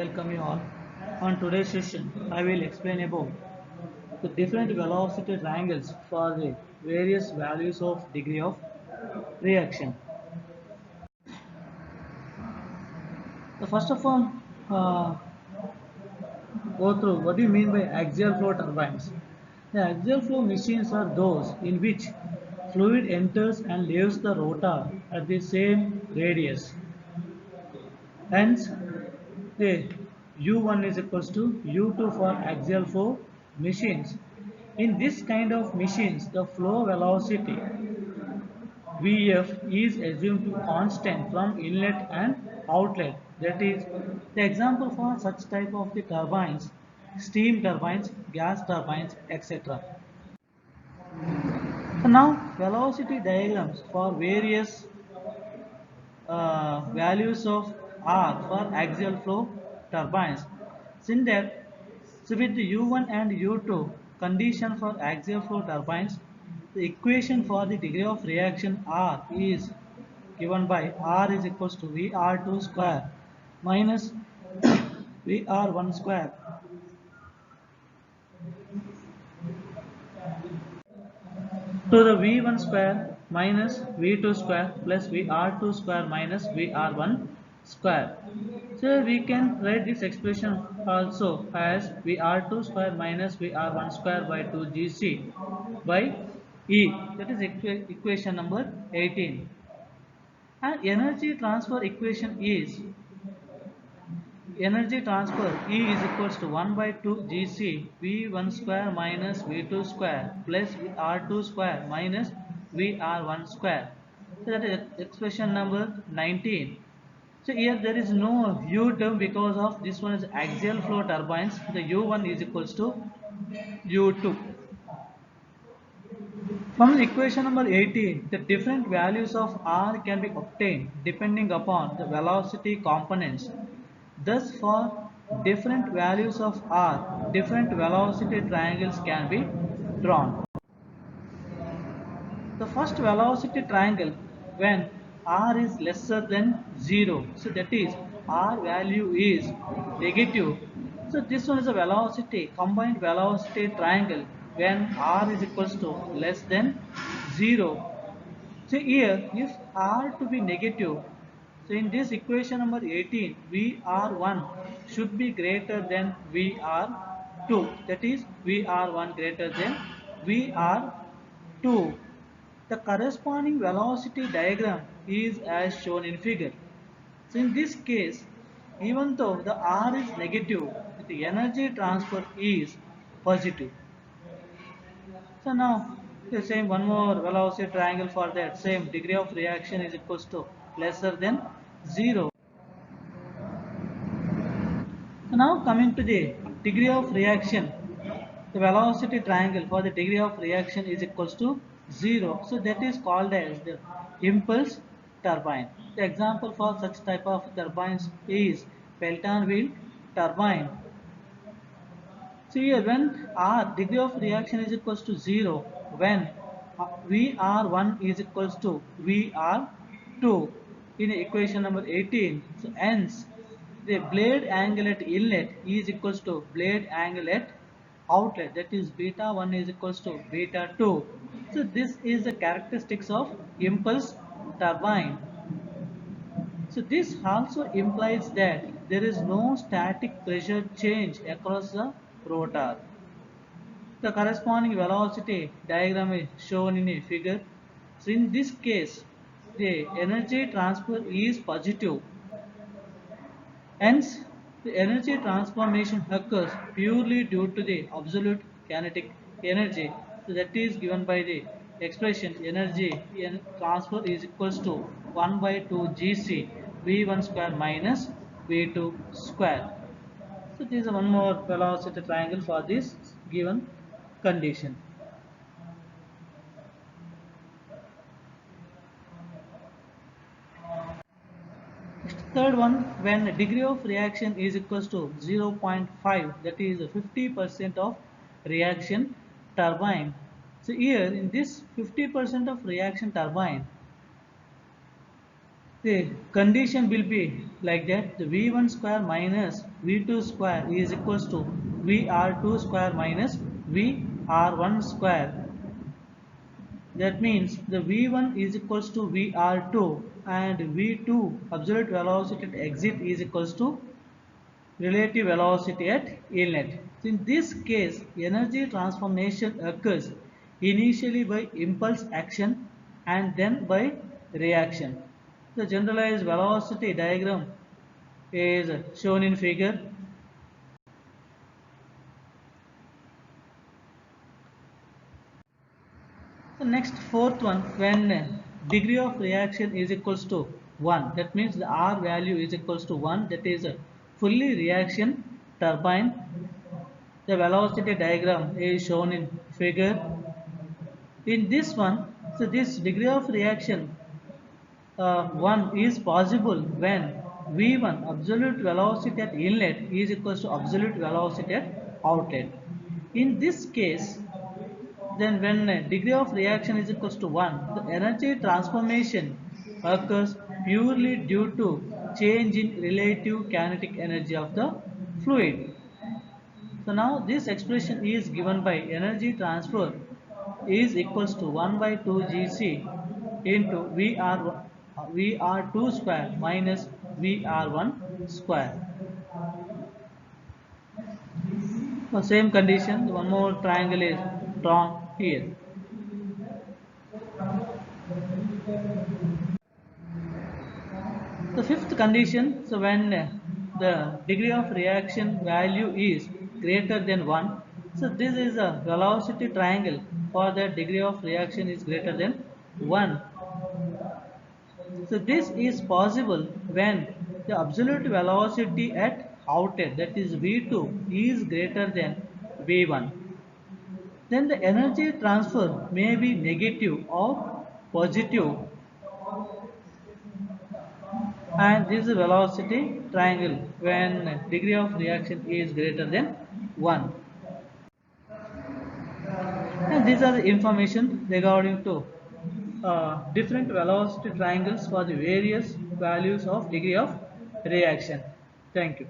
Welcome you all. On today's session, I will explain about the different velocity triangles for the various values of degree of reaction. So first of all, uh, go through what do you mean by axial flow turbines? The axial flow machines are those in which fluid enters and leaves the rotor at the same radius. Hence, the U1 is equals to U2 for axial flow machines. In this kind of machines, the flow velocity Vf is assumed to constant from inlet and outlet. That is, the example for such type of the turbines, steam turbines, gas turbines, etc. So now velocity diagrams for various values of R for axial flow turbines. Since that, so with the U1 and U2 condition for axial flow turbines, the equation for the degree of reaction R is given by R is equals to VR2 square minus VR1 square to the V1 square minus V2 square plus VR2 square minus VR1 square. So we can write this expression also as VR2 square minus VR1 square by 2GC by E. That is equation number 18. And energy transfer equation is energy transfer E is equals to 1 by 2 Gc V1 square minus V2 square plus R2 square minus VR1 square. So that is expression number 19. So here there is no U term because of this one is axial flow turbines. The U1 is equals to U2. From the equation number 18, the different values of R can be obtained depending upon the velocity components. Thus, for different values of R, different velocity triangles can be drawn. The first velocity triangle when R is lesser than 0. So that is R value is negative. So this one is a velocity, combined velocity triangle when R is equals to less than 0. So here if R to be negative, so in this equation number 18, VR1 should be greater than VR2. That is VR1 greater than VR2. The corresponding velocity diagram is as shown in figure. So in this case, even though the R is negative, the energy transfer is positive. So now the same one more velocity triangle for that same degree of reaction is equals to lesser than 0. So now coming to the degree of reaction, the velocity triangle for the degree of reaction is equals to 0. So that is called as the impulse turbine. The example for such type of turbines is Pelton wheel turbine. So here when R degree of reaction is equals to 0, when VR1 is equals to VR2 in equation number 18. So hence the blade angle at inlet is equals to blade angle at outlet, that is beta 1 is equals to beta 2. So this is the characteristics of impulse turbine. So this also implies that there is no static pressure change across the rotor. The corresponding velocity diagram is shown in a figure. So in this case, the energy transfer is positive. Hence, the energy transformation occurs purely due to the absolute kinetic energy. So that is given by the expression energy transfer is equals to 1 by 2 Gc V1 square minus V2 square. So this is one more velocity triangle for this given condition. Third one, when the degree of reaction is equals to 0.5, that is 50% of reaction turbine. So here in this 50% of reaction turbine, the condition will be like that: the V1 square minus V2 square is equals to VR2 square minus VR1 square. That means the V1 is equals to VR2 and V2 absolute velocity at exit is equals to relative velocity at inlet. So in this case, energy transformation occurs initially by impulse action and then by reaction. The generalized velocity diagram is shown in figure. The next fourth one, when degree of reaction is equals to 1, that means the R value is equals to 1, that is a fully reaction turbine. The velocity diagram is shown in figure. In this one, so this degree of reaction 1 is possible when V1 absolute velocity at inlet is equals to absolute velocity at outlet. In this case, then when degree of reaction is equals to 1, the energy transformation occurs purely due to change in relative kinetic energy of the fluid. So now this expression is given by energy transfer is equals to 1 by 2 Gc into VR2 square minus VR1 square. The same condition, one more triangle is drawn here. The fifth condition, so when the degree of reaction value is greater than 1, so this is a velocity triangle for the degree of reaction is greater than 1. So this is possible when the absolute velocity at outlet, that is V2, is greater than V1. Then the energy transfer may be negative or positive, and this is velocity triangle when degree of reaction is greater than 1. And these are the information regarding to different velocity triangles for the various values of degree of reaction. Thank you.